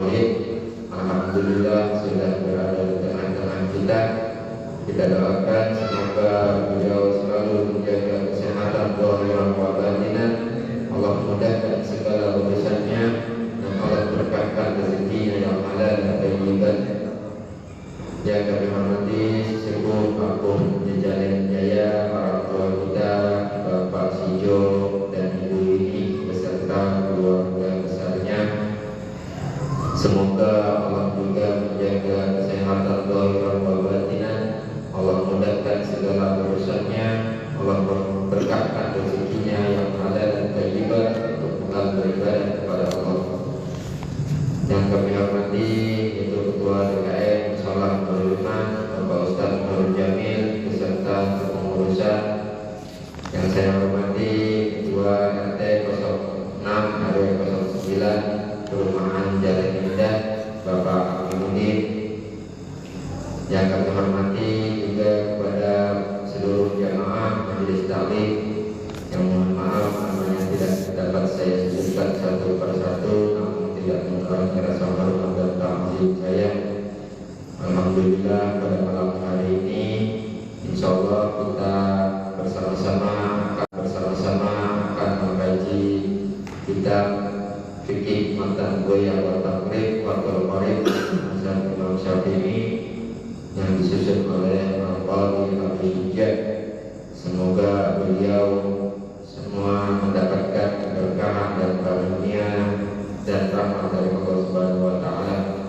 Alhamdulillah sudah berada di tengah-tengah kita. Kita doakan semoga beliau selalu menjaga kesehatan zahir wa batinan. Allah mudahkan segala urusannya dan Allah berkahkan rezekinya yang halal dan thayyiban. Yang kami hormati sesepuh kampung Jejaring Jaya, para tua kita, Bapak Sijo dan Ibu ini beserta keluarga besarnya. Semoga Allah juga menjaga kesehatan zahir wa batinan. Allah mudahkan segala urusannya. Allah berkahkan rezekinya yang halal dan thayyiban untuk mengalir beribadah kepada Allah. Yang kami hormati itu Ketua DKM Musola Nurul Iman, Bapak Ustaz Nurul Jamil beserta kepengurusan. Yang saya hormati Ketua RT 06 RW 09 Perumahan Jalan Indah, Bapak Aminuddin. Yang kami hormati juga kepada seluruh jamaah majelis taklim yang mohon maaf namanya tidak dapat saya sebutkan satu persatu, namun tidak mengurangi rasa hormat dan ta'zim saya. Alhamdulillah pada malam hari ini insyaallah kita bersama-sama akan mengkaji kitab fikih matan goyah wa takrib wa qarib mazhab Imam Syafi'i yang disusun oleh Al-Qadhi Al-Hijjah. Semoga beliau semua mendapatkan keberkahan dan karunia dan rahmat dari Allah Subhanahu wa taala.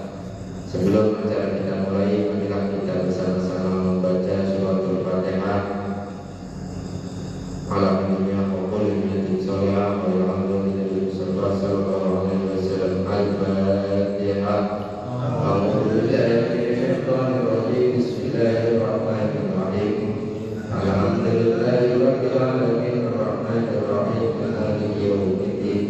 Sebelum acara kita mulai, marilah kita bersama-sama membaca suratul Fatihah. Alhamdulillah wa qul inna sallallahu alaihi sallallahu alaihi wasallam al-Fatihah. A'udzubillahi minasyaitonir rajim. Bismillahirrahmanirrahim. Alhamdulillahirabbil alamin arrahmanir rahim maliki yaumiddin.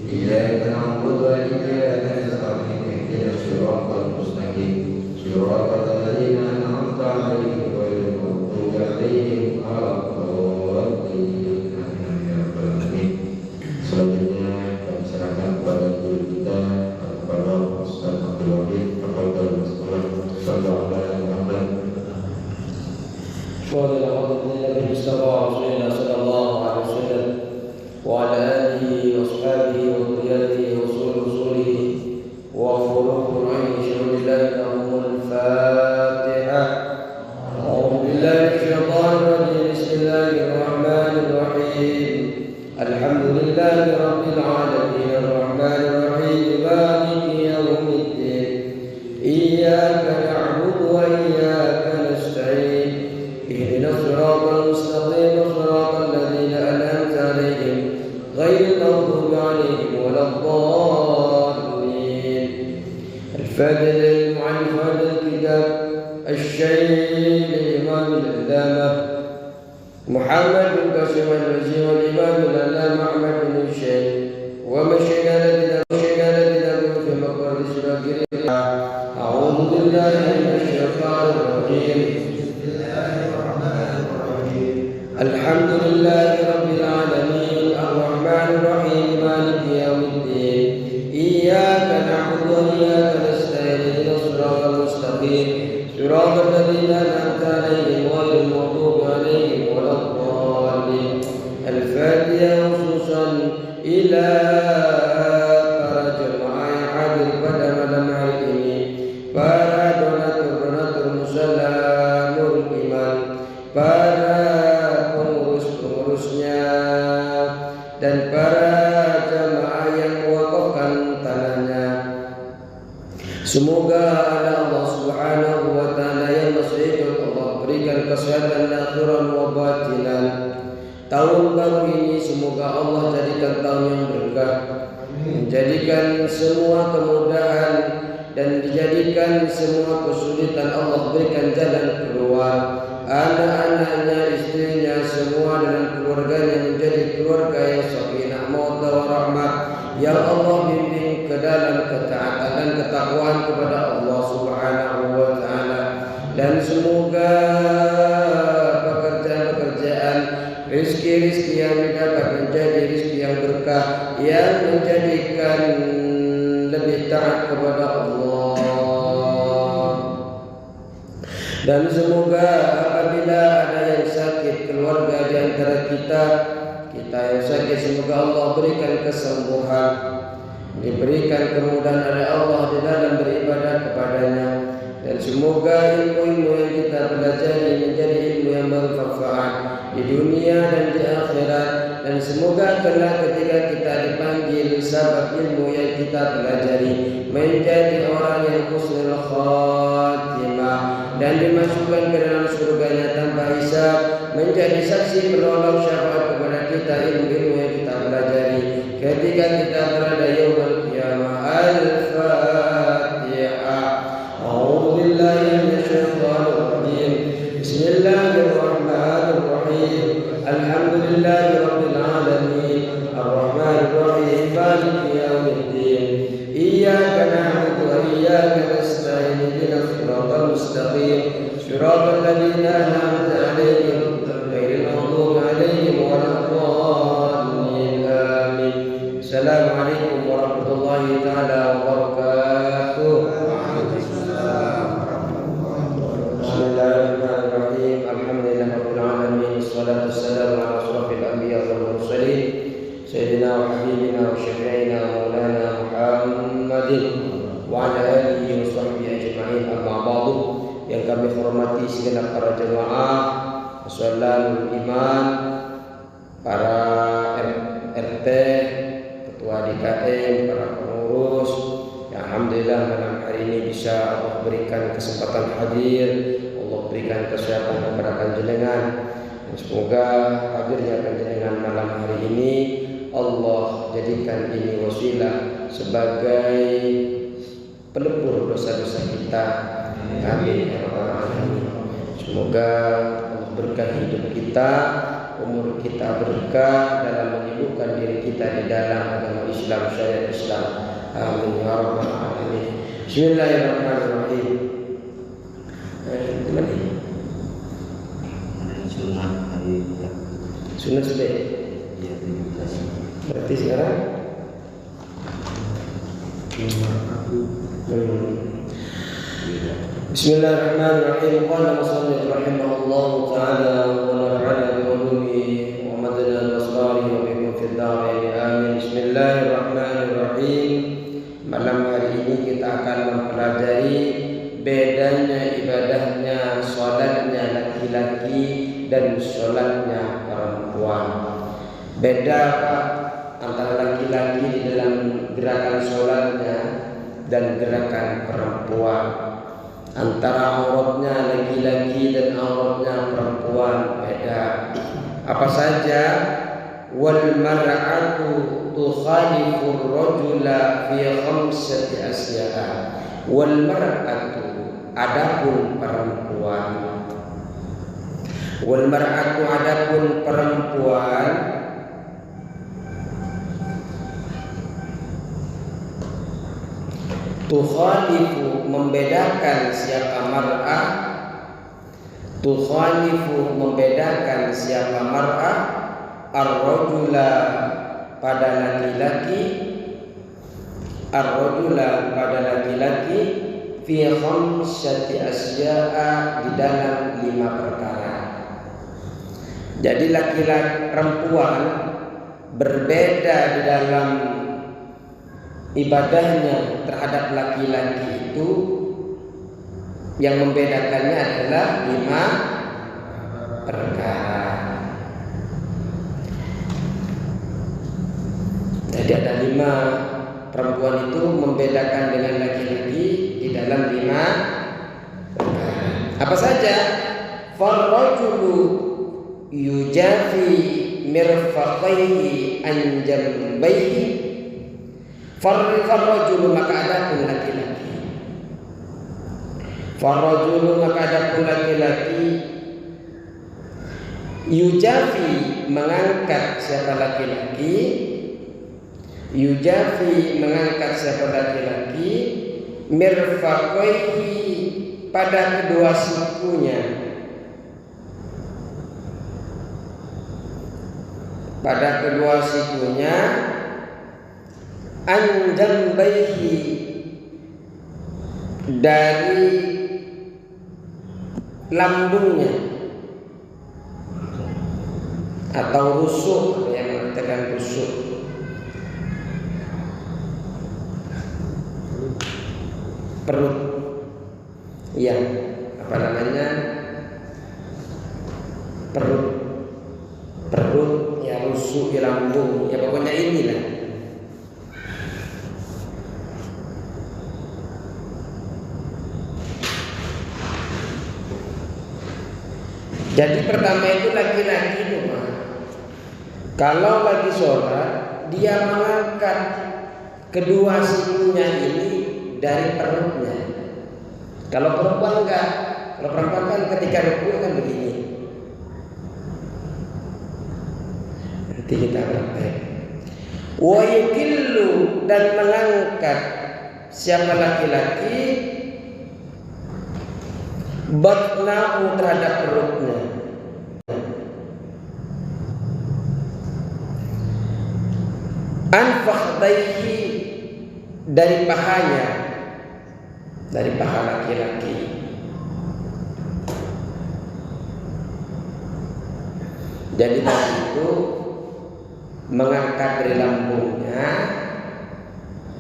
Iyyaka na'budu wa iyyaka nasta'in. Ihdinas siratal mustaqim. Siratal ladzina an'amta 'alaihim ghairil maghdubi 'alaihim waladdallin. Selanjutnya kami serahkan kepada guru kita, kepada Ustaz Abdul Wahid, kepada Rasulullah sallallahu alaihi wasallam. وعلى النبي صلى الله عليه وسلم وعلى آله وأصحابه وذريته ورسوله وفروع فروعه شهود الله لهم الفاتحة. أعوذ بالله من الشيطان الرجيم. بسم الله الرحمن الرحيم. الحمد لله رب العالمين الرحمن الرحيم مالك يوم الدين. إياك نعبد وإياك نستعين. اهدنا الصراط المستقيم صراط الذين أنعمت عليهم غير المغضوب عليهم ولا الضالين. الفاتحة للمؤلف هذا الكتاب الشيخ الإمام العلامة محمد بن قاسم الوزير والإمام العلامة أحمد بن الشيخ ومشينا لنا في مقر الشاكرين. أعوذ بالله من الشيطان الرجيم. الحمد لله رب العالمين الرحمن الرحيم مالك يوم الدين. إياك نعبد وإياك نستعين. اهدنا الصراط المستقيم صراط الذين أنعمت عليهم غير المغضوب عليهم ولا الضالين. الفاتحة خصوصا إلى para jemaah yang hadir pada malam hari ini, para donatur musala Nurul Iman, para pengurus-pengurusnya, dan para jamaah yang mewakafkan tanahnya. Semoga Allah Subhanahu wa taala yang Masih Allah berikan kesehatan akhiran wa batinan. Tahun baru ini semoga Allah jadikan tahun yang berkah, menjadikan semua kemudahan dan dijadikan semua kesulitan Allah berikan jalan keluar. Anak-anaknya, istrinya, semua dengan keluarganya menjadi keluarga yang sakinah mawaddah warahmah. Ya Allah, bimbing ke dalam ketaatan dan ketakwaan kepada Allah Subhanahu wa taala. Dan semoga pekerjaan-pekerjaan, rezeki-rezeki yang didapat menjadi rezeki yang berkah, yang menjadikan lebih taat kepada Allah. Dan semoga apabila ada yang sakit keluarga di antara kita yang sakit, semoga Allah berikan kesembuhan, diberikan kemudahan oleh Allah di dalam beribadah kepadanya, dan semoga ilmu-ilmu yang kita pelajari menjadi ilmu yang bermanfaat di dunia dan di akhirat, dan semoga kelak ketika kita dipanggil sebab ilmu yang kita pelajari menjadi orang yang husnul khatimah dan dimasukkan ke dalam surganya tanpa hisab, menjadi saksi penolong syafaat kepada kita ilmu-ilmu yang kita pelajari ketika kita berada yaumul qiyamah. Al-Fatihah. A'udzu billahi minasyaitonir rajim. Bismillahirrahmanirrahim. Alhamdulillahi rabbil alamin. Arrahmanir rahim. Maliki yaumiddin. Iyyaka na'budu wa iyyaka nasta'in. Ihdinas siratal mustaqim. Siratal ladzina an'amta 'alaihim ghairil maghdubi 'alaihim waladdallin. Amin. Assalamualaikum warahmatullahi taala wabarakatuh. Bismillahirrahmanirrahim. Alhamdulillahirabbil alamin. Wassalatu wassalamu ala asyrafil anbiya wal mursalin sayyidina wa habibina wa syafi'ina maulana Muhammadin wa ala alihi wa sahbihi ajma'in. Amma ba'du. Yang kami hormati segenap para jemaah Musallal Iman, para RT, ketua DKM, para pengurus yang alhamdulillah malam hari ini bisa Allah berikan kesempatan hadir, Allah berikan kesehatan kepada panjenengan, dan semoga hadirnya panjenengan malam hari ini Allah jadikan ini wasilah sebagai pelebur dosa-dosa kita. Amin ya rabbal alamin. Semoga Allah berkah hidup kita, umur kita berkah dalam menyibukkan diri kita di dalam agama Islam, syariat Islam. Amin ya rabbal alamin. Bismillahirrahmanirrahim. Sunnah hari Sunnah sudah. ya 17. Berarti sekarang Bismillahirrahmanirrahim. Qala musannif rahimahullahu ta'ala wa nafa'ana bi ulumihi wa madana al-asrari wa bikum fid darain. Amin. Bismillahirrahmanirrahim. Malam hari ini kita akan mempelajari bedanya ibadahnya, salatnya laki-laki dan salatnya perempuan. Beda antara laki-laki di dalam gerakan salatnya dan gerakan perempuan, antara auratnya laki-laki dan auratnya perempuan beda. Apa saja? Wal mar'atu tukhalifu ar-rajula fi khamsati asya'a. Wal mar'atu, adapun perempuan. Wal mar'atu, adapun perempuan. Tukhalifu, membedakan siapa mar'ah. Tukhalifu, membedakan siapa mar'ah. Ar-rajula, pada laki-laki. Ar-rajula, pada laki-laki. Fi khamsati asya'a, di dalam 5 perkara. Jadi laki-laki perempuan berbeda di dalam ibadahnya terhadap laki-laki itu. Yang membedakannya adalah 5 perkara. Jadi ada 5 perempuan itu membedakan dengan laki-laki di dalam 5 perkara. Apa saja? Farrajulu yujafi mirfaqaihi an jambaihi. Farrajulu, maka adapun laki-laki. Farrajulu, maka adapun laki-laki. Yujafi, mengangkat siapa laki-laki. Yujafi, mengangkat siapa laki-laki. Mirfaqaihi, pada kedua sikunya. Pada kedua sikunya. An jambaihi, dari lambungnya atau rusuk, ada yang mengatakan rusuk. Perut, ya, apa namanya, perut ya, rusuk di lambung, ya pokoknya inilah. Jadi pertama itu laki-laki itu Pak, kalau lagi sholat dia mengangkat kedua sikunya ini dari perutnya. Kalau perempuan enggak, kalau perempuan kan ketika rukuk kan begini. Nanti kita praktek. Wa yukillu, dan mengangkat siapa laki-laki batnahu, terhadap perutnya. Anfakhdaihi, dari pahanya, dari paha laki-laki. Jadi tadi itu mengangkat dari lambungnya,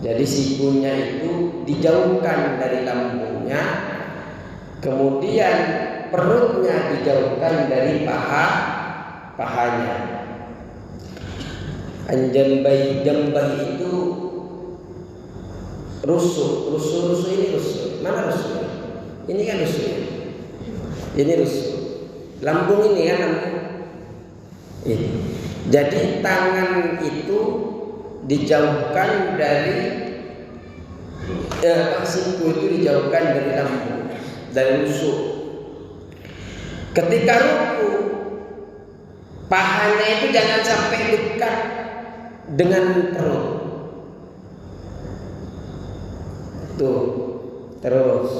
jadi sikunya itu dijauhkan dari lambungnya, kemudian perutnya dijauhkan dari pahanya. Anjambai, jambai itu rusuk ini rusuk. Mana rusuk? Ini kan rusuk. Ini rusuk. Lambung ini kan lambung. Ini. Jadi tangan itu dijauhkan dari siku itu dijauhkan dari lambung, dari rusuk. Ketika ruku, pahanya itu jangan sampai dekat dengan perut. Tuh, terus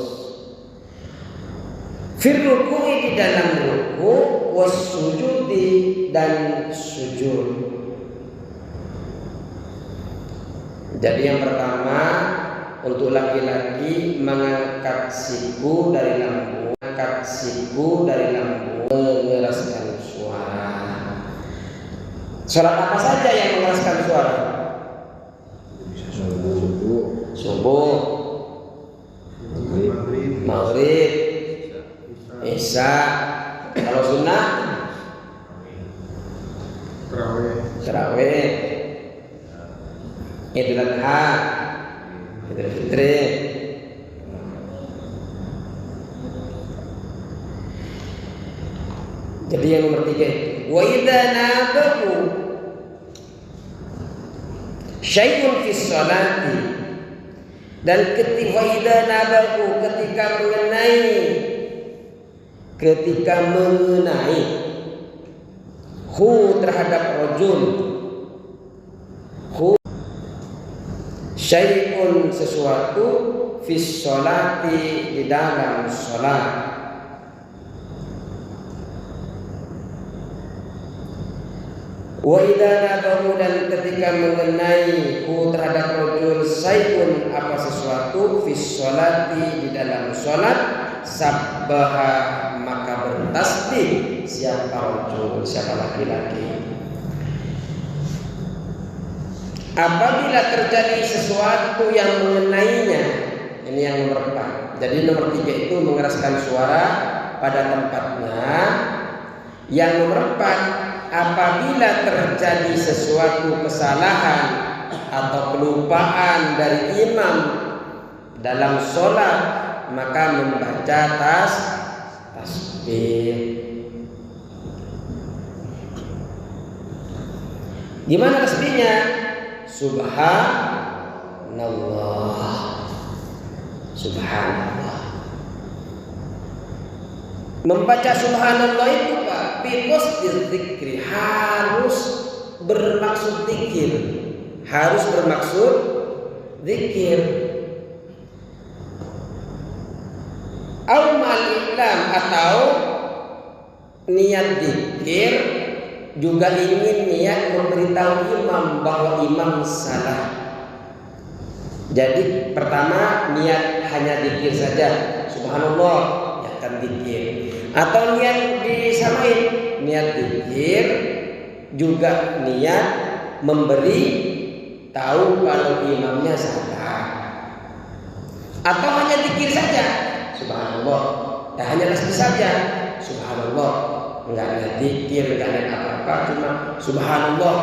fir ruku'i, di dalam ruku, was sujudi, dan sujud. Jadi yang pertama untuk laki-laki mengangkat siku dari lambung, mengeraskan suara. Suara apa saja yang mengeraskan suara? Subuh, maghrib, isya. Kalau sunnah, tarawih, Idul Adha, Idul Fitri. Jadi yang nomor 3 itu, wa idza nabahu syai'un fi sholati, dan ketika idza nabahu, ketika mengenai hu, terhadap rajul, hu syai'un, sesuatu, fi sholati, di dalam sholat. Wa idza nabahu, dan ketika mengenai hu, terhadap rajul, syai'un, apa sesuatu, fi sholati, di dalam sholat, sabbaha, maka bertasbih siapa rajul, siapa laki-laki. Apabila terjadi sesuatu yang mengenainya, ini yang nomor 4. Jadi nomor 3 itu mengeraskan suara pada tempatnya. Yang nomor 4, apabila terjadi sesuatu kesalahan atau kelupaan dari imam dalam sholat, maka membaca tasbih. Gimana tasbihnya? Subhanallah, subhanallah. Membaca subhanallah itu Pak, biqos dzikri, harus bermaksud zikir, harus bermaksud zikir. Au ma'al-ilam, atau niat zikir juga ingin niat memberitahu imam bahwa imam salah. Jadi pertama niat hanya zikir saja, subhanallah, niatkan zikir. Atau niat disamain, niat zikir juga niat memberi tahu kalau imamnya salah. Atau hanya zikir saja, subhanallah, dan hanya tasbih saja, subhanallah, enggak ada zikir, enggak ada apa-apa, cuma subhanallah.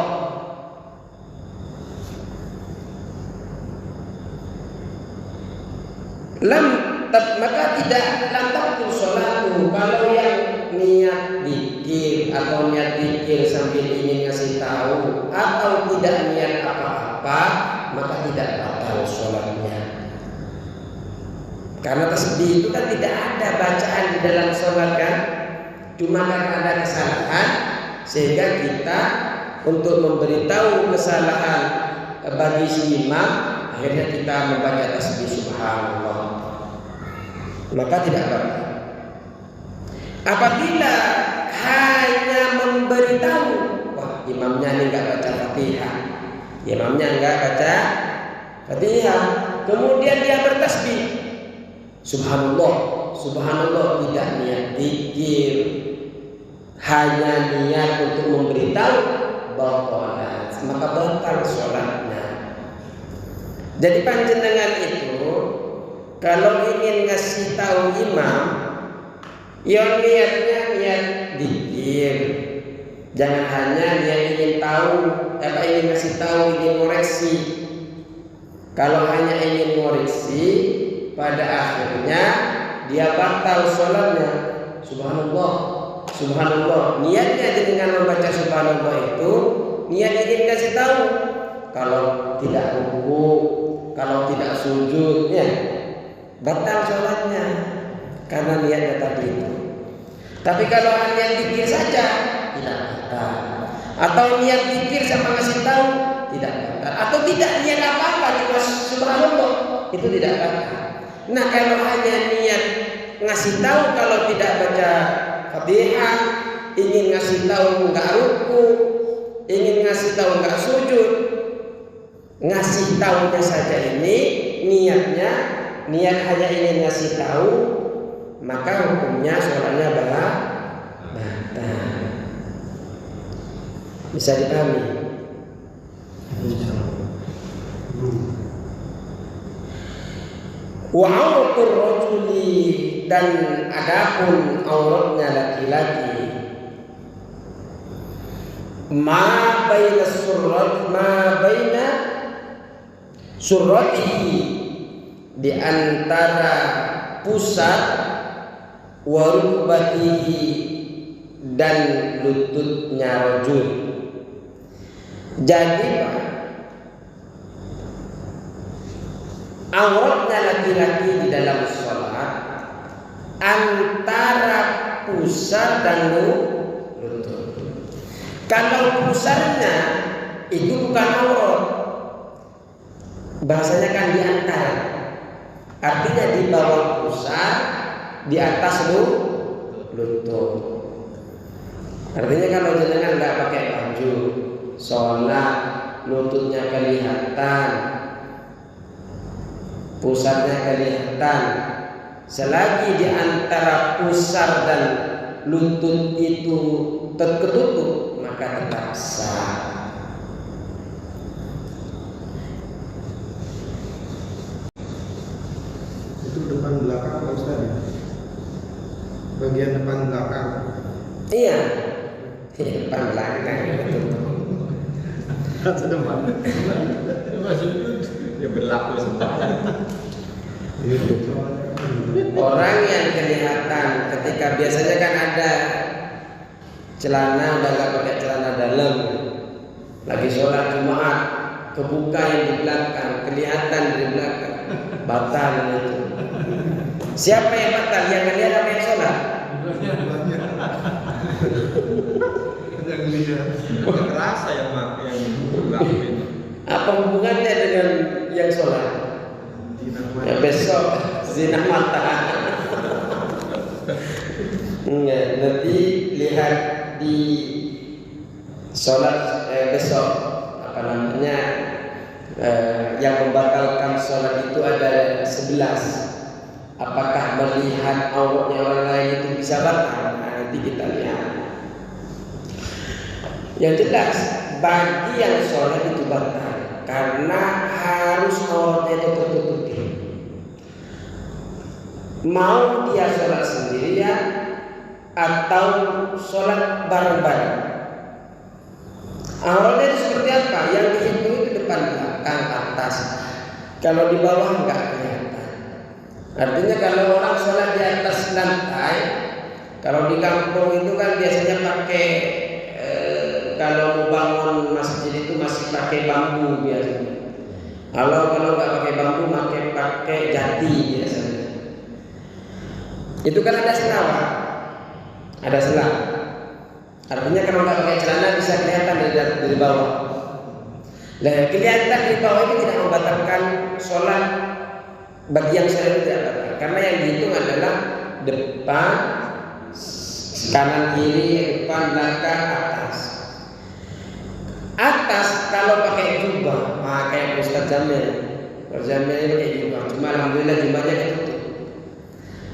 Maka tidak lantak salatu kalau yang niat zikir atau niat zikir sambil ingin ngasih tahu atau tidak niat apa-apa, maka tidak batal sholatnya. Karena tasbih itu kan tidak ada bacaan di dalam sholat kan, cuma karena ada kesalahan sehingga kita untuk memberitahu kesalahan bagi si imam, akhirnya kita membaca tasbih subhanallah, maka tidak apa-apa. Apabila hanya memberitahu, wah imamnya ini enggak baca Fatihah, imamnya enggak baca Fatihah, kemudian dia bertasbih subhanallah, subhanallah, tidak niat zikir, hanya niat untuk memberitahu batalat, maka batal sholatnya. Jadi panjenengan itu kalau ingin ngasih tahu imam, yang niatnya niat zikir, jangan hanya dia ingin tahu, ingin ngasih tahu, ingin koreksi. Kalau hanya ingin koreksi, pada akhirnya dia batal sholatnya. Subhanallah, subhanallah. Niatnya dengan membaca subhanallah itu niat ingin kasih tahu kalau tidak ruku, kalau tidak sujud, ya batal sholatnya karena niatnya tadi itu. Tapi kalau hanya zikir saja tidak batal, atau niat zikir sama ngasih tahu tidak batal, atau tidak niat apa-apa cuma subhanallah, itu tidak batal. Nah kalau hanya niat ngasih tahu kalau tidak baca Fatihah, ingin ngasih tahu nggak ruku, ingin ngasih tahu nggak sujud, ngasih tahunya saja ini niatnya niat hanya ingin ngasih tahu, maka hukumnya sholatnya batal. Bisa dipahami? Wa auratur rajuli, dan adapun auratnya laki-laki, ma baina surratihi, di antara pusat, wa rukbatihi, dan lututnya rajul. Jadi auratnya laki-laki di dalam sholat antara pusar dan lutut. Kalau pusarnya itu bukan aurat, bahasanya kan di antara, artinya di bawah pusar, di atas lutut. Artinya kalau jenengan nggak pakai baju sholat, lututnya kelihatan, pusarnya kelihatan, selagi di antara pusar dan lutut itu tertutup, maka tetap sah. Itu depan belakang Pak Ustaz? Bagian depan belakang. Iya, depan belakang itu. Depan. Ya berlaku sembahyang. Orang yang kelihatan ketika biasanya kan ada celana udah nggak pakai celana dalam, lagi sholat Jumat, kebuka yang di belakang, kelihatan di belakang, batal itu. Siapa yang batal? Yang kelihatan apa yang sholat? Yang lihat. Kerasa yang ngelakuin. Apa hubungannya dengan yang sholat? Ya besok zina mata. Enggak, nanti lihat di sholat besok apa namanya, yang membatalkan sholat itu ada 11. Apakah melihat auratnya orang lain itu bisa batal? Nah, nanti kita lihat. Yang jelas bagi yang sholat itu batal karena harus auratnya itu tertutupi. Mau dia sholat sendirian atau sholat bareng-bareng. Auratnya itu seperti apa? Yang dihitung itu depan, belakang, atas. Kalau di bawah enggak kelihatan. Artinya kalau orang sholat di atas lantai, kalau di kampung itu kan biasanya pakai kalau bangun masjid itu masih pakai bambu biasanya. Kalau nggak pakai bambu, pakai jati biasanya. Itu kan ada selah, ada selah. Artinya kalau nggak pakai celana bisa kelihatan dari bawah. Nah, kelihatan di bawah itu tidak membatalkan sholat bagi yang sholat itu tidak batal. Karena yang dihitung adalah depan, kanan kiri, depan, belakang, atas. Atas kalau pakai jubah, kayak Ustaz Jamil. Ustaz Jamil ini pakai jubah. Cuma alhamdulillah jubahnya ketutup.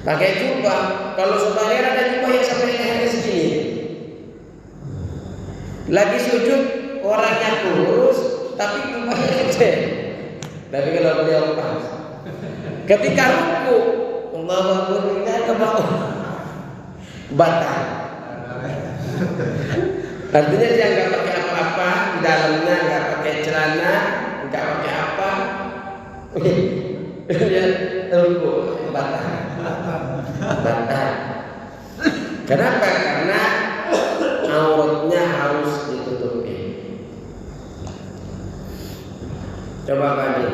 Pakai jubah, kalau sebagian ada jubah yang sampai lehernya segini. Lagi sujud orangnya kurus, tapi jubahnya kecil. Tapi kalau beliau pas, ketika ruku, Allahu Akbar ke bawah, batal. Artinya dia nggak pakai apa-apa, di dalamnya nggak pakai celana, nggak pakai apa, dia ruku, batal. Kenapa? Karena auratnya harus ditutupi. Coba kami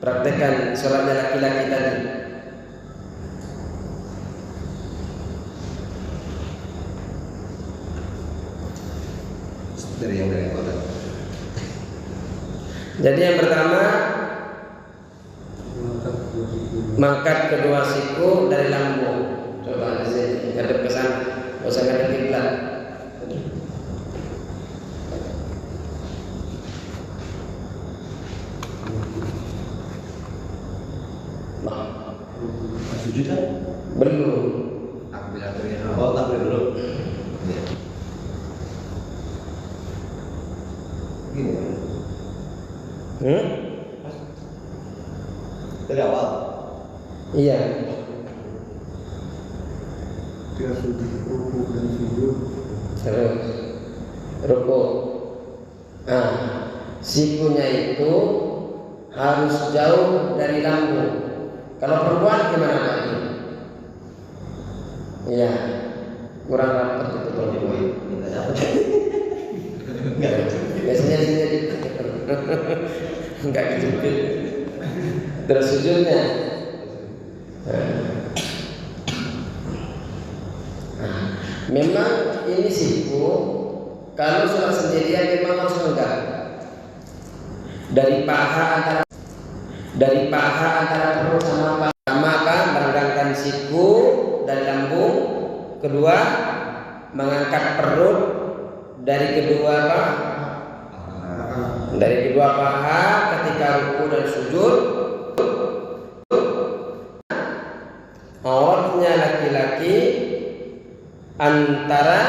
praktekkan sholatnya laki-laki tadi. Dari kota. Jadi yang pertama, mangkat kedua siku dari lambung. Coba di sini, ngadep ke sana, nggak usah ngadep kiblat. Sujud kan? Belum. Oh, takbir dulu. Iya. Gini. Dari awal. Iya. Dia sujud, ruku dan sujud. Terus ruku. Nah, sikunya itu harus jauh dari lambung. Kalau perempuan gimana lagi? Iya, kurang rapat itu perempuan. Biasanya sini enggak kejepit. Terus sujudnya. Memang ini siku kalau sholat sendirian memang harus lengkap. Dari paha antara perut sama paha, maka merendahkan siku dari lambung. Kedua, mengangkat perut dari kedua paha ketika ruku dan sujud. Auratnya laki-laki antara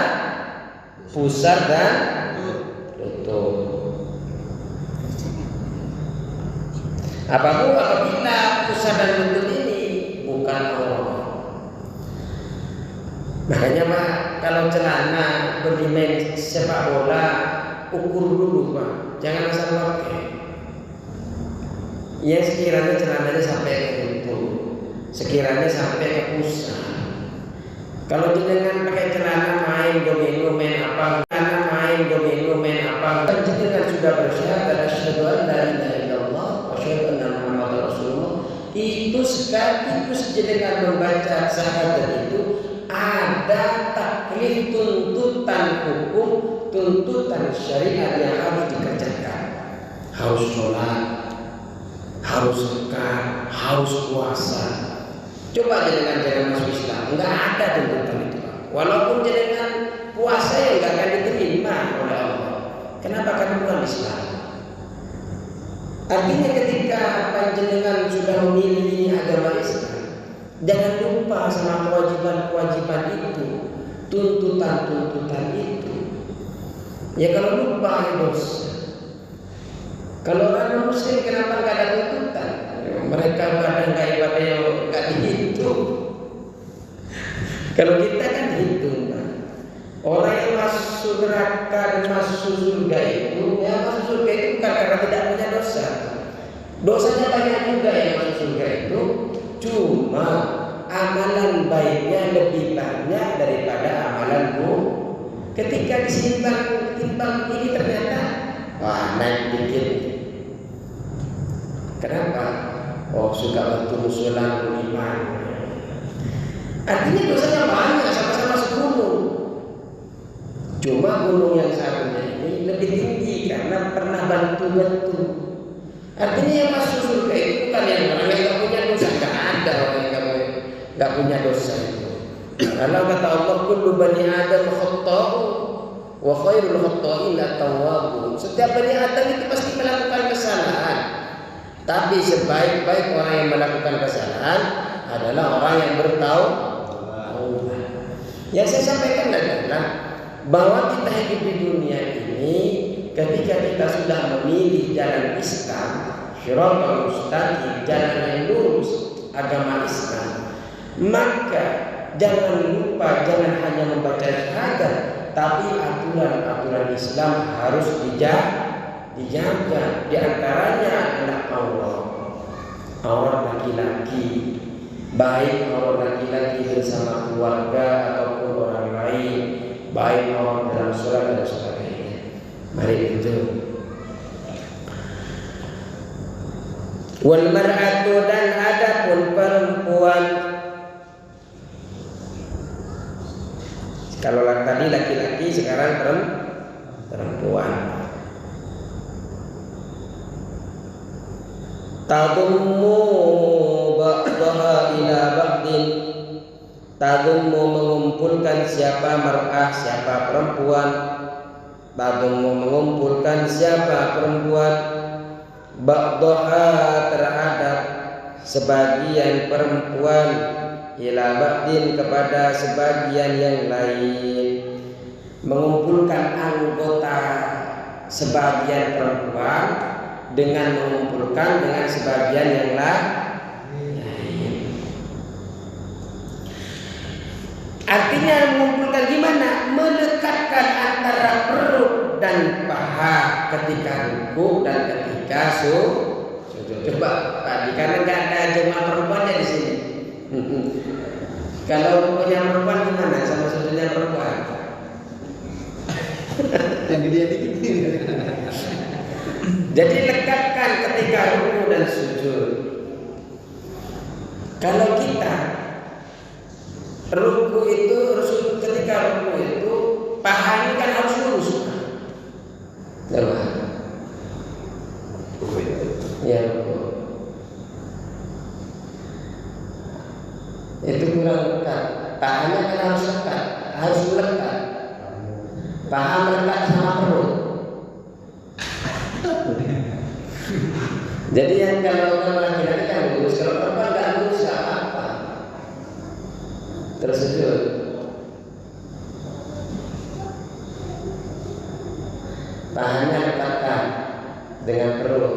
pusar dan lutut. Apabila pusar dan lutut ini bukan aurat. Makanya Pak, kalau celana berdimensi sepak bola ukur dulu Pak, jangan asal pakai. Yang sekiranya celananya sampai ke lutut, sekiranya sampai ke pusar. Kalau jenengan pakai celana main domino main apa, jenengan sudah bersyahadat asyhadu an la ilaha illallah wa asyhadu anna muhammadar rasulullah. Itu sejenengan membaca syahadat itu ada taklif tuntutan hukum, tuntutan syariat yang harus dikerjakan. Harus sholat, harus zakat, harus puasa. Coba jangan masuk Islam, enggak ada tuntutan itu. Walaupun jangan puasa yang enggak akan diterima oleh Allah. Kenapa? Karena bukan Islam. Artinya ketika panjenengan sudah memilih agama Islam, jangan lupa sama kewajiban-kewajiban itu, tuntutan-tuntutan itu. Ya kalau lupa ya dosa. Kalau orang muslim kenapa nggak ada tuntutan? Mereka kadang nggak ibadah yang nggak dihitung. Kalau kita kan hitung, Pak. Orang yang masuk neraka dan masuk surga itu, ya masuk surga itu bukan karena tidak punya dosa. Dosanya banyak juga yang masuk surga itu, cuma amalan baiknya lebih banyak daripada amalan buruk. Ketika ditimbang ini ternyata wah naik dikit. Kenapa? Oh suka bantu musuhan iman. Artinya dosanya banyak, sama-sama segunung. Cuma gunung yang satunya ini lebih tinggi karena pernah bantu-bantu. Artinya yang masuk surga itu bukan yang orang yang gak punya dosa. Gak ada orang yang gak punya dosa itu. Kalau kata Allah, kullu bani Adam khata'u wa khairul khata'in at-tawwabun. Setiap bani Adam itu pasti melakukan kesalahan. Tapi sebaik-baik orang yang melakukan kesalahan adalah orang yang bertaubat. Yang saya sampaikan adalah bahwa kita hidup di dunia ini ketika kita sudah memilih jalan Islam, syiratal mustaqim, jalan yang lurus agama Islam, maka jangan lupa, jangan hanya membaca syahadat, tapi aturan-aturan Islam harus dijaga. Di antaranya adalah aurat laki-laki, baik aurat laki-laki bersama keluarga ataupun orang lain, baik aurat dalam sholat dan sebagainya. Mari itu. Wal mar'atu, dan adapun perempuan. Kalau tadi laki-laki, sekarang perempuan. Tadummu ba'daha ila ba'din. Tadummu mengumpulkan siapa mar'ah, siapa perempuan. Tadummu mengumpulkan siapa perempuan, ba'daha terhadap sebagian perempuan, ila ba'din kepada sebagian yang lain. Mengumpulkan anggota sebagian perempuan dengan mengumpulkan dengan sebagian yang lain. Artinya mengumpulkan gimana? Melekatkan antara perut dan paha ketika ruku dan ketika sujud. Coba tadi karena nggak ada jemaah perempuannya di sini. Kalau rukunya perempuan gimana sama sujudnya perempuan? Yang gede dikit. Jadi lekatkan ketika ruku dan sujud. Kalau kita ruku itu, ketika ruku itu paha ini kan harus lurus. Coba. Ya ruku. Itu kurang lekat. Pahanya kan harus lekat, harus melekat. Paha melekat sama perut. Jadi yang kalau laki-laki kan lurus, kalau perempuan nggak lurus nggak apa-apa. Tersujud. Pahanya lekatkan dengan perut.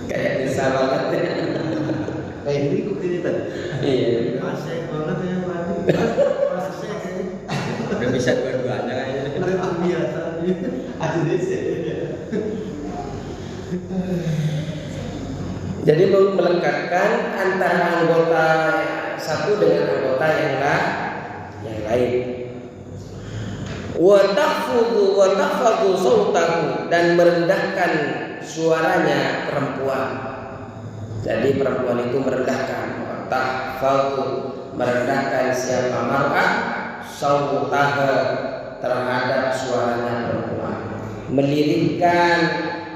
Kayak bisa banget ya. Kayak ini kok gini tadi. Iya. Asik banget ya tadi. Prosesnya kayak Udah bisa dua-duanya kayaknya. lebih biasa nih. ACDC. Jadi melekatkan antara anggota satu dengan anggota yang lain. Wa tahfadhu sautahu, dan merendahkan suaranya perempuan. Jadi perempuan itu merendahkan. Tahfadhu, merendahkan siapa mar'ah, sautaha, terhadap suaranya perempuan. Melirikkan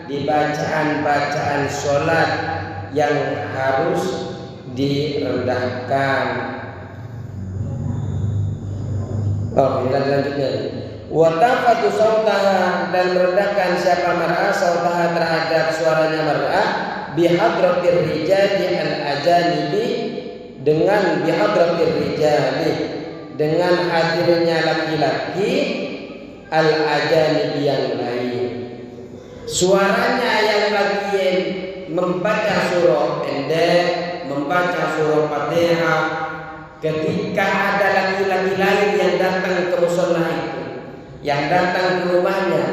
di bacaan-bacaan sholat yang harus direndahkan. Oh, ini lanjutnya. Wa tafatu sautaha, dan merendahkan siapa mar'ah sautaha terhadap suaranya mar'ah bihadratir rijali al-ajanibi, dengan bihadratir rijali, dengan hadirnya laki-laki al-ajanibi yang lain. Suaranya yang lagi membaca surah pendek, membaca surah Fatihah, ketika ada laki-laki lain yang datang ke mushola itu, yang datang ke rumahnya,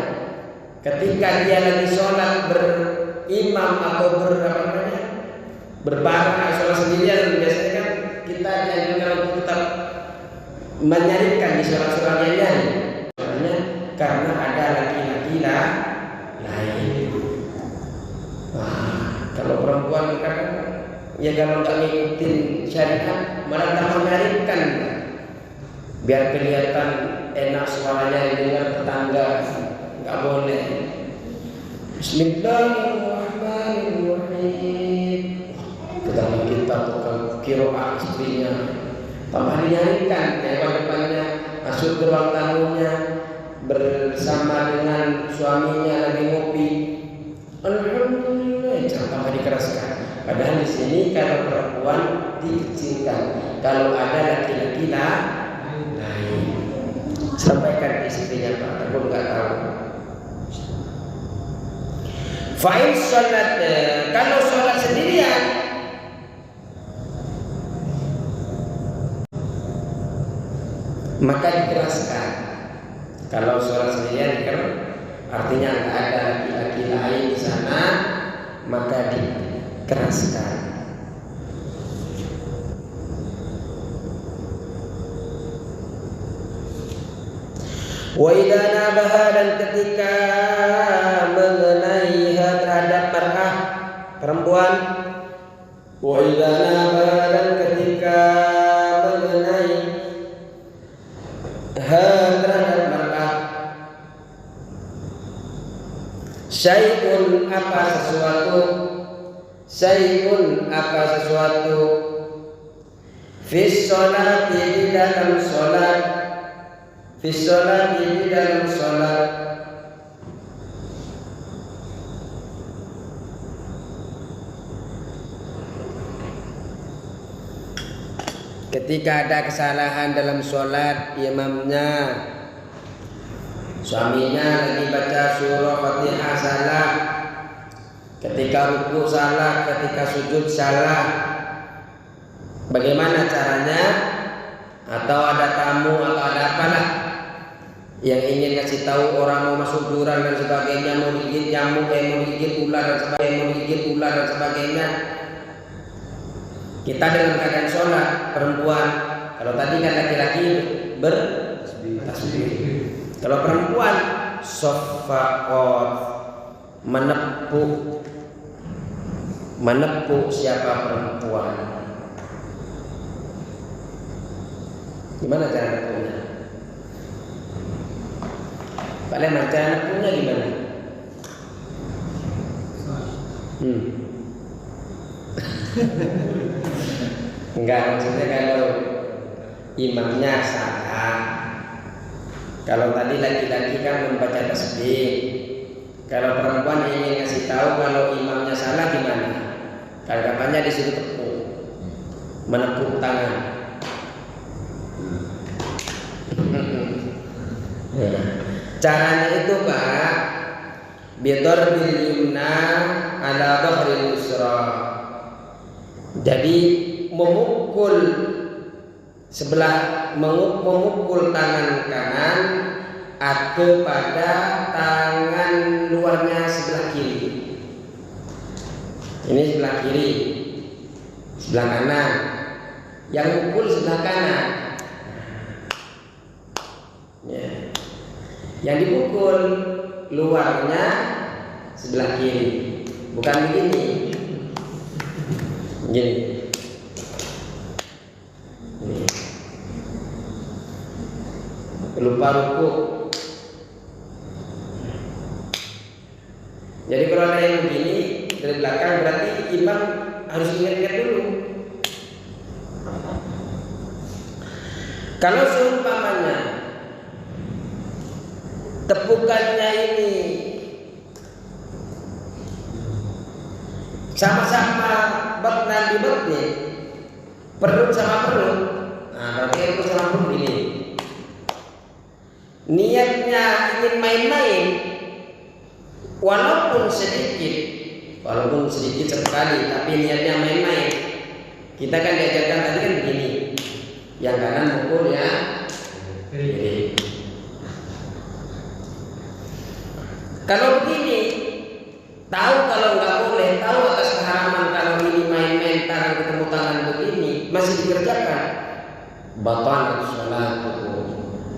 ketika dia lagi sholat berimam atau berbareng sholat sendirian, biasanya kan kita dianjurkan untuk tetap menyaringkan di sholat-sholat yang lain, karena ada laki-laki lain. Wah, kalau perempuan kan ya kalau nggak ngikutin syariat malah tak menyaringkan, biar kelihatan enak suaranya dengar tetangga, nggak boleh. Bismillahirrahmanirrahim. Tetangga kita tukang qiraah istrinya, tambah dinyaringkan lewat depannya, masuk ke ruang tamunya bersama dengan suaminya lagi ngopi. Alhamdulillah, jangan tambah dikeraskan. Padahal di sini kalau perempuan dikecilkan, kalau ada laki-laki lain. Sampaikan istrinya Pak, aku nggak tahu. Fa'in sholat, kalau sholat sendirian, maka dikeraskan. Kalau sholat sendirian kan artinya nggak ada laki-laki lain di sana, maka dikeraskan. Wa idza nabaha, dan ketika mengenaiha terhadap mar'ah perempuan, wa idza nabaha, dan ketika mengenai terhadap mar'ah syai'un apa sesuatu, syai'un apa sesuatu, fis sholati di dalam sholat, fis sholati di dalam sholat, ketika ada kesalahan dalam sholat, imamnya, suaminya lagi baca surah Fatihah salah, ketika ruku salah, ketika sujud salah, bagaimana caranya? Atau ada tamu atau ada apalah yang ingin kasih tahu orang mau masuk jurang dan sebagainya, mau digigit nyamuk, mau digigit ular dan sebagainya, mau digigit ular dan sebagainya. Kita dalam keadaan sholat, perempuan, kalau tadi kan laki-laki bertasbih, kalau perempuan shafaqat, menepuk siapa perempuan. Gimana cara nepuknya? Pak Leman, cara nepuknya gimana? Enggak, maksudnya kalau imamnya salah, kalau tadi laki-laki kan membaca tasbih, kalau perempuan ingin ngasih tahu kalau imamnya salah gimana? Katakannya disuruh tepuk, menepuk tangan. Caranya itu Pak, bidarbil yumna ala dhahril yusra. Jadi memukul tangan kanan kepada tangan luarnya sebelah kiri. Ini sebelah kiri, sebelah kanan. Yang mukul sebelah kanan. Ya. Yang dipukul luarnya sebelah kiri, bukan begini. Gini. Lupa ruku. Jadi kalau ada yang begini dari belakang, berarti imam harus ingat-ingat dulu. Kalau seumpamanya tepukannya ini sama-sama batnan di batni, perut sama perut. Nah, berarti perut sama perut ini. Niatnya ingin main-main, walaupun sedikit sekali, tapi niatnya main-main. Kita kan diajarkan tadi kan begini, yang kanan mukul ya kiri. Kalau begini, tahu kalau nggak boleh, tahu atas keharaman kalau ini main-main tangan ketemu tangan begini masih dikerjakan, batal sholat,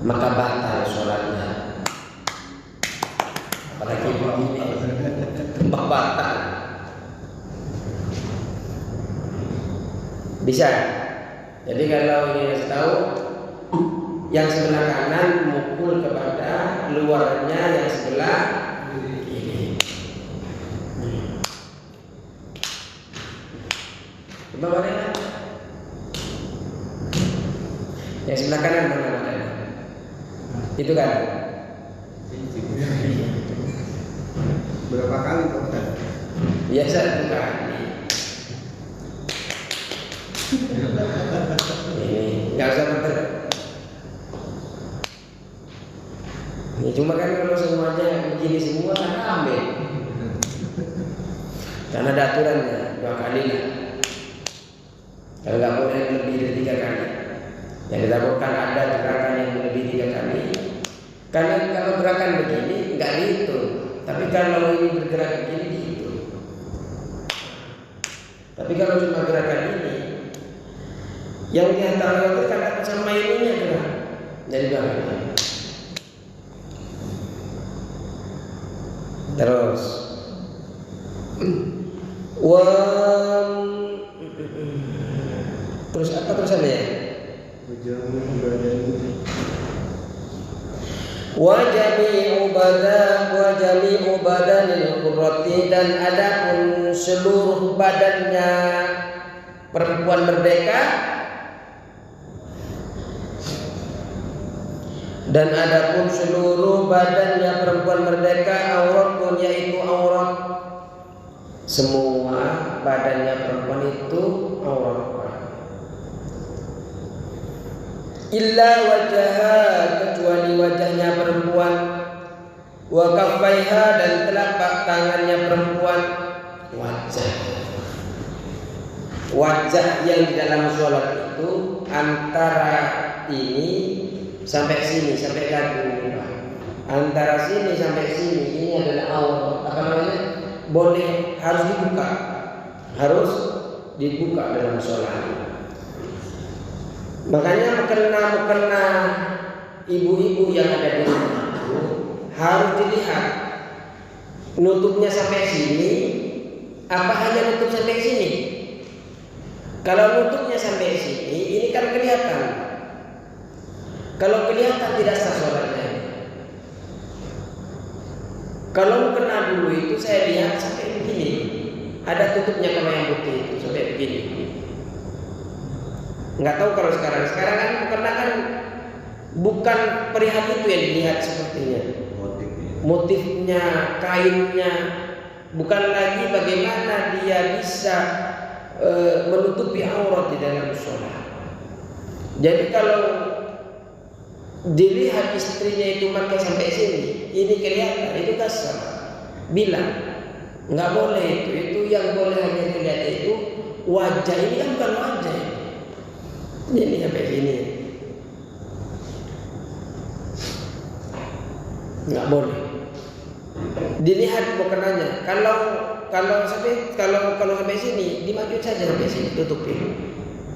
maka batal sholatnya. Apalagi begini, batal. Bisa. Jadi kalau ini harus tahu, yang sebelah kanan mukul kepada luarnya yang sebelah kiri. Coba mana? Yang sebelah kanan mana? Itu kan? Berapa kali Pak Ustaz? Biasa satu kali. Ini nggak usah betul. Ini cuma kan kalau semuanya begini semua kan rame. Karena ada aturannya 2 kali lah. Kalau nggak boleh lebih dari 3 kali. Yang dilakukan ada gerakan yang lebih 3 kali. Karena kalau gerakan begini nggak dihitung. Tapi kalau ini bergerak begini dihitung. Tapi kalau cuma gerakan ini, yang di antara itu kan sama ininya gerak. Jadi gerakan. Terus terus apa terusannya? Wajami badanil qurrati, dan adapun seluruh badannya perempuan merdeka, dan adapun seluruh badannya perempuan merdeka auratun, yaitu aurat. Semua badannya perempuan itu aurat. Illa wajah, kecuali wajahnya perempuan, wa kaffaiha, dan telapak tangannya perempuan. Wajah yang di dalam sholat itu antara ini sampai sini, sampai dagu, antara sini sampai sini, ini adalah aurat. Apa namanya? Boleh, harus dibuka dalam sholat. Makanya mukena ibu-ibu yang ada di rumah itu harus dilihat, nutupnya sampai sini, apa hanya nutup sampai sini? Kalau nutupnya sampai sini, ini kan kelihatan. Kalau kelihatan tidak sah sholatnya. Kalau mukena dulu itu saya lihat sampai begini, ada tutupnya kalau yang putih itu sampai begini. Nggak tahu kalau sekarang kan karena kan bukan perihal itu yang dilihat sepertinya, motifnya, kainnya, bukan lagi bagaimana dia bisa menutupi aurat di dalam sholat. Jadi kalau dilihat istrinya itu pakai sampai sini, ini kelihatan, itu kasar, bilang nggak boleh itu yang boleh hanya dilihat itu wajah. Ini kan bukan wajah. Ini sampai sini, nggak boleh dilihat bukannya. Kalau sampai sini dimaju saja, sampai sini tutupin.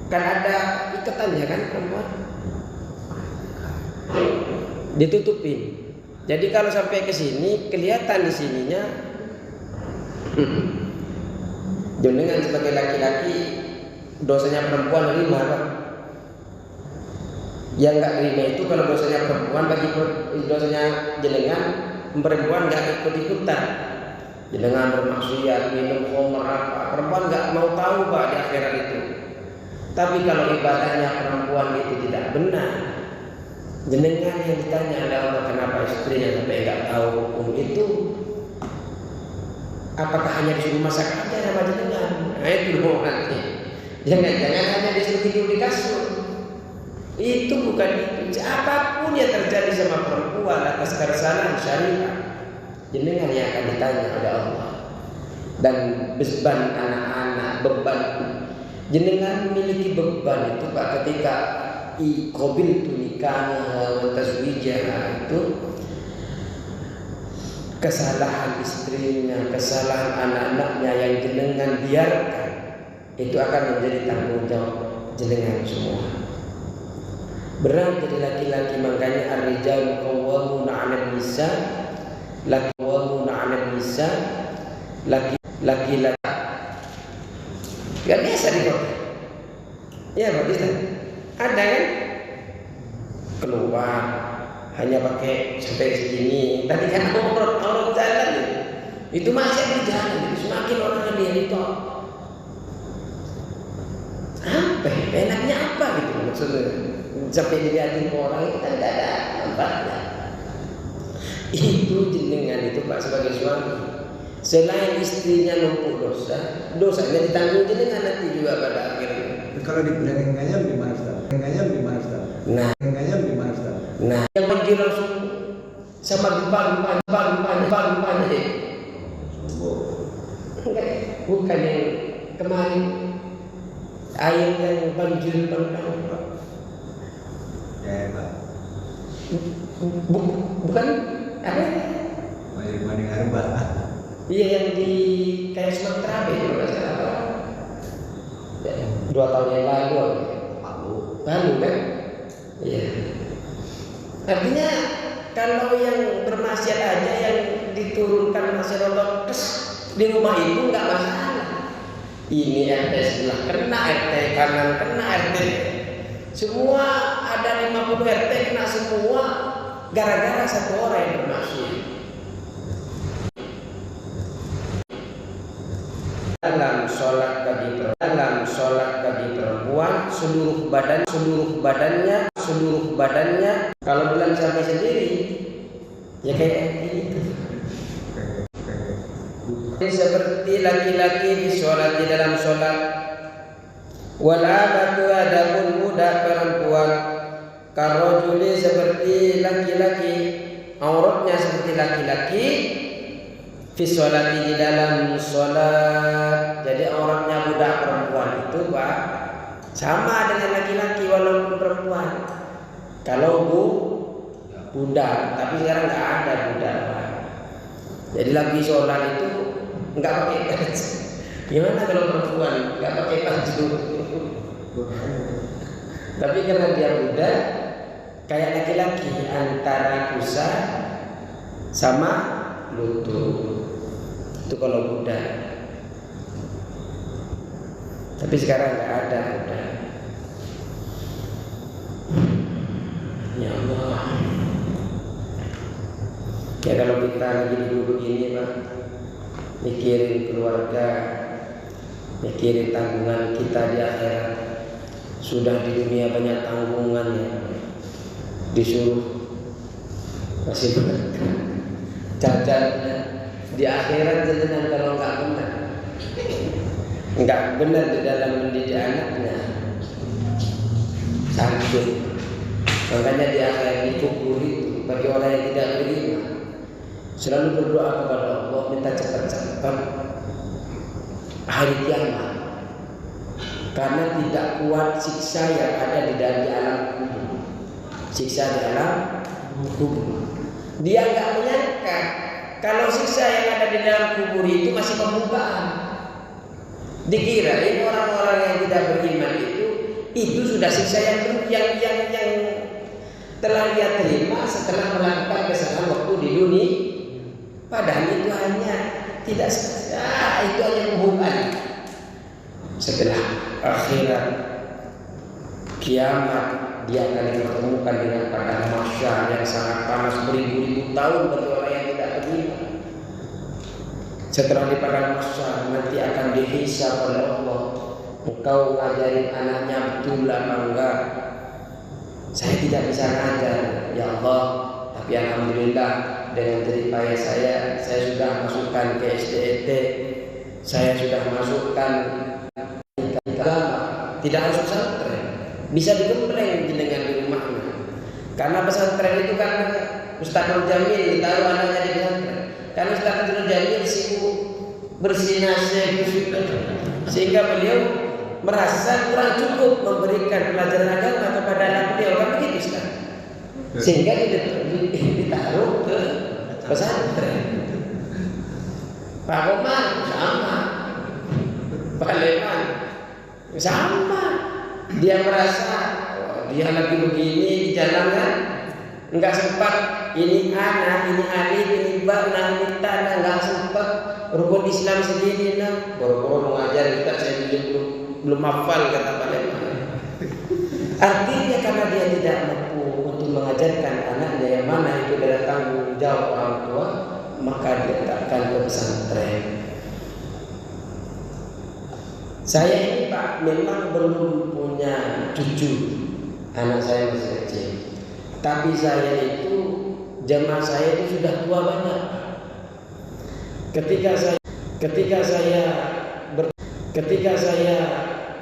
Kan ada ikatannya kan perempuan, ditutupin. Jadi kalau sampai ke sini kelihatan di sininya. Jenengan sebagai laki-laki dosanya perempuan 5 Pak. Yang nggak terima itu kalau dosanya perempuan, bagi dosanya jenengan perempuan nggak ikut-ikutan. Jenengan bermaksiat, minum khamr apa, perempuan nggak mau tahu Pak di akhirat itu. Tapi kalau ibadahnya perempuan itu tidak benar, Jenengan yang ditanya oleh Allah kenapa istrinya sampai nggak tahu hukum itu, apakah hanya disuruh masak aja sama jenengan? Nah itu loh nanti. Jangan-jangan hanya disuruh tidur di kasur. Itu bukan itu. Apapun yang terjadi sama perempuan atas kesalahan syariat, jenengan yang akan ditanya oleh Allah. Dan beban anak-anak, beban jenengan memiliki beban itu Pak ketika qabil tu nikahnya wa tazwijah itu, kesalahan istrinya, kesalahan anak-anaknya yang jenengan biarkan itu akan menjadi tanggung jawab jenengan semua. Berat jadi laki-laki, makanya ar-rijalu qawwamuna 'alan nisa, qawwamuna 'alan nisa, laki-laki gak biasa di kota. Ya Pak Ustaz, ada kan keluar hanya pakai sampai segini. Tadi kan orang jalan itu masih di jalan, itu semakin orang lebih itu. Apa? Enaknya apa gitu maksudnya? Sampai dilihatin orang itu kan tidak ada manfaatnya. Itu jenengan itu Pak sebagai suami, selain istrinya lumpuh dosa, dosanya ditanggung jenengan nanti juga pada akhirnya. Kalau di pedagang ayam di mana Ustaz? Pedagang ayam di mana Ustaz? Nah, Pedagang ayam di mana Ustaz? nah, yang bagi Rasul sama gempa deh. Bukan yang kemarin air yang banjir bandang. Ya Pak. Bukan apa? Banding Arba. Iya yang di kayak Sumatera itu nggak salah. 2 tahun yang lalu. Lalu kan? Iya. Artinya kalau yang bermaksiat aja yang diturunkan maksiat Allah di rumah itu nggak masalah. Ini RT sebelah kena, RT kanan kena, RT semua ada 50 RT kena semua gara-gara satu orang yang bermaksiat. Dalam sholat bagi perempuan seluruh badannya kalau bulan sampai sendiri ya kayak gitu. Seperti laki-laki di dalam sholat, walabatu adapun budak perempuan, karojuli seperti laki-laki, auratnya seperti laki-laki, fi sholati di dalam sholat. Jadi auratnya budak perempuan itu Pak sama dengan laki-laki walaupun perempuan. Kalau budak, tapi sekarang nggak ada budak Pak. Jadi lagi sholat itu nggak pakai baju. Gimana kalau perempuan nggak pakai baju? Tapi karena dia budak kayak laki-laki antara pusat sama lutut. Itu kalau budak. Tapi sekarang nggak ada budak. Ya Allah. Ya kalau kita lagi duduk begini Pak, mikirin keluarga, mikirin tanggungan kita di akhirat. Sudah di dunia banyak tanggungan ya, disuruh masih berat cacat di akhirat jenengan kalau nggak benar di dalam mendidik anaknya sakit. Makanya di akhirat dikubur itu bagi orang yang tidak beriman selalu berdoa kepada Allah minta cepat-cepat hari kiamat, karena tidak kuat siksa yang ada di dalam alam kubur. Siksa di alam kubur, dia nggak menyangka kalau siksa yang ada di dalam kubur itu masih pembukaan. Dikirain orang-orang yang tidak beriman itu sudah siksa yang telah dia terima setelah melakukan kesalahan waktu di dunia. Padahal itu hanya tidak itu hanya pembukaan. Setelah akhirat kiamat dia akan dipertemukan dengan padang mahsyar yang sangat panas beribu-ribu tahun bagi orang yang tidak beriman. Setelah di padang mahsyar nanti akan dihisab oleh Allah. Engkau ngajarin anaknya betul apa enggak? saya tidak bisa ngajar, ya Allah, tapi alhamdulillah dengan jerih payah saya sudah masukkan ke SDET, saya sudah masukkan agama, tidak harus pesantren, bisa digembleng dengan di rumahnya. Karena pesantren itu kan Ustaz Nur Jamil ditaruh anaknya di pesantren. Karena Ustaz Nur Jamil sibuk bersinase, sehingga beliau merasa kurang cukup memberikan pelajaran agama kepada anak beliau, kan begitu Ustaz. Sehingga ditaruh ke pesantren. Pak Komar sama, Pak Leman sama. Dia merasa dia lagi begini di jalan kan, enggak sempat ini anak, ini alif, ini ba, ini tanah, enggak sempat rukun Islam sendiri nah. Boro-boro mengajar kita saya belum hafal kata Pak Leman. Artinya karena dia tidak mampu untuk mengajarkan anaknya yang mana itu adalah tanggung jawab orang tua, maka dia letakkan ke pesantren. Saya ini Pak memang belum punya cucu, anak saya masih kecil. Tapi saya itu jamaah saya itu sudah tua banyak. Ketika saya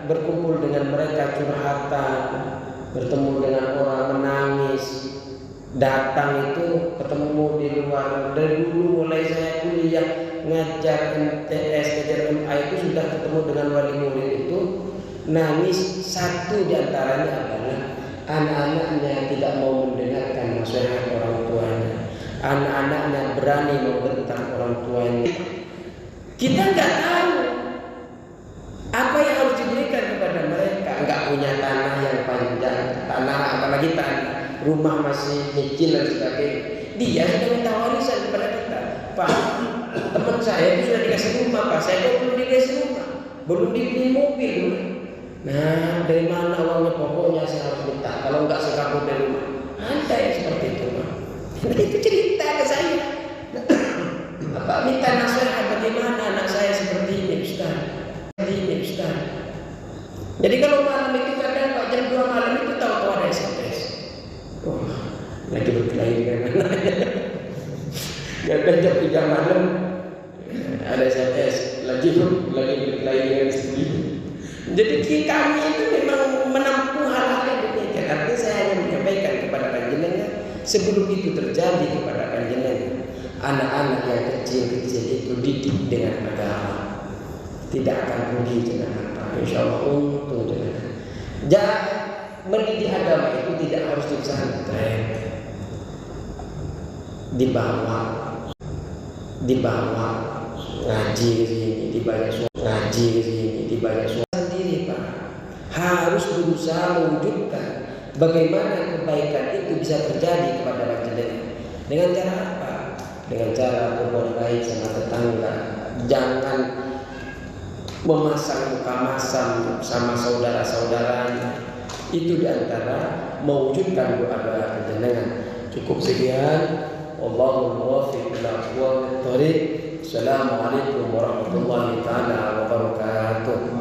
berkumpul dengan mereka curhatan, bertemu dengan orang menangis, datang itu ketemu di luar. Dari dulu mulai saya kuliah ngajar MTS, ngajar MA itu sudah ketemu dengan wali murid itu nangis. Satu di antaranya adalah anak-anaknya yang tidak mau mendengarkan nasihat orang tuanya. Anak-anaknya berani membentak orang tuanya. Kita nggak tahu apa yang harus diberikan kepada mereka. Nggak punya tanah yang panjang, tanah apalagi tanah, rumah masih kecil dan sebagainya. Dia sudah minta warisan kepada kita. Pak, teman saya itu sudah dikasih rumah, Pak. Saya kok belum dikasih rumah, belum dibeli mobil. Nah, dari mana uangnya? Pokoknya saya harus minta. Kalau nggak saya kabur dari rumah. Ada yang seperti itu, Pak. Nah, itu cerita ke saya. Bapak minta nasihat bagaimana anak saya seperti ini, Ustaz. Jadi kalau malam itu kadang Pak jam 2 malam itu tahu-tahu ada SMS. Wah, lagi berkelahi dengan anaknya. Kadang jam 3 malam ada SMS lagi berkelahi dengan istri. Jadi kami itu memang menempuh hal-hal yang demikian. Artinya saya hanya menyampaikan kepada panjenengan sebelum itu terjadi kepada panjenengan. Anak-anak yang kecil-kecil itu didik dengan agama, tidak akan rugi dengan apa. Insya Allah untung dengan. Mendidik agama itu tidak harus di pesantren, dibawa ngaji ke sini, dibayar ngaji ke sini, dibayar sendiri Pak. Harus berusaha mewujudkan bagaimana kebaikan itu bisa terjadi kepada panjenengan. Dengan cara apa? Dengan cara berbuat baik sama tetangga. Jangan memasang muka masam sama saudara-saudaranya. Itu diantara mewujudkan doa-doa panjenengan. Cukup sekian. Wallahul muwaffiq ila aqwamit thoriq. Assalamualaikum warahmatullahi taala wabarakatuh.